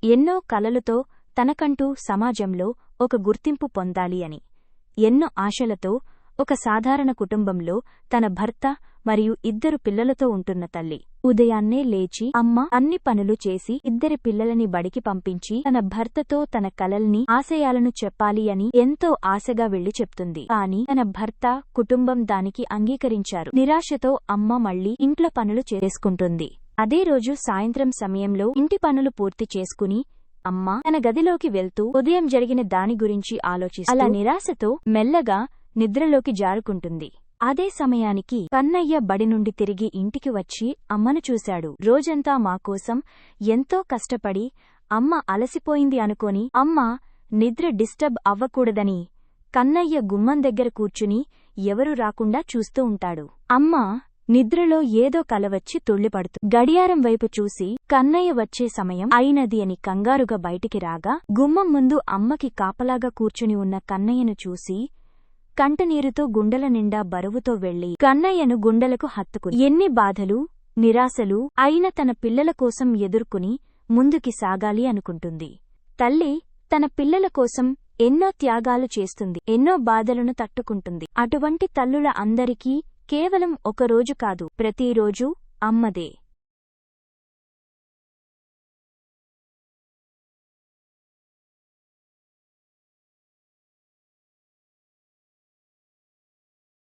ఎన్నో కలలతో తనకంటూ సమాజంలో ఒక గుర్తింపు పొందాలి అని. ఎన్నో ఆశలతో ఒక సాధారణ కుటుంబంలో తన భర్త మరియు 2 పిల్లలతో ఉంటున్న తల్లి. ఉదయాన్నే లేచి అమ్మ అన్ని పనులు చేసి 2 పిల్లలని బడికి పంపించి తన భర్తతో తన కలల్ని ఆశయాలను చెప్పాలి అని ఎంతో ఆశగా వెళ్లి చెప్తుంది. కాని తన భర్త, కుటుంబం దానికి అంగీకరించారు. నిరాశతో అమ్మ మళ్లీ ఇంట్లో పనులు చేసుకుంటుంది. అదే రోజు సాయంత్రం సమయంలో ఇంటి పనులు పూర్తి చేసుకుని అమ్మ తన గదిలోకి వెళ్తూ ఉదయం జరిగిన దాని గురించి ఆలోచిస్తూ అలా నిరాశతో మెల్లగా నిద్రలోకి జారుకుంటుంది. అదే సమయానికి కన్నయ్య బడి నుండి తిరిగి ఇంటికి వచ్చి అమ్మను చూశాడు. రోజంతా మాకోసం ఎంతో కష్టపడి అమ్మ అలసిపోయింది అనుకోని అమ్మ నిద్ర డిస్టర్బ్ అవ్వకూడదని కన్నయ్య గుమ్మం దగ్గర కూర్చుని ఎవరూ రాకుండా చూస్తూ ఉంటాడు. అమ్మ నిద్రలో ఏదో కలవచ్చి తుళ్లిపడుతూ గడియారం వైపు చూసి కన్నయ్య వచ్చే సమయం అయినది అని కంగారుగా బయటికి రాగా గుమ్మం ముందు అమ్మకి కాపలాగా కూర్చుని ఉన్న కన్నయ్యను చూసి కంటనీరుతో గుండెల నిండా బరువుతో వెళ్లి కన్నయ్యను గుండెలకు హత్తుకుని ఎన్ని బాధలు, నిరాశలు అయినా తన పిల్లల కోసం ఎదుర్కొని ముందుకి సాగాలి అనుకుంటుంది. తల్లి తన పిల్లల కోసం ఎన్నో త్యాగాలు చేస్తుంది, ఎన్నో బాధలను తట్టుకుంటుంది. అటువంటి తల్లుల అందరికీ కేవలం ఒక రోజు కాదు, ప్రతిరోజూ అమ్మదే.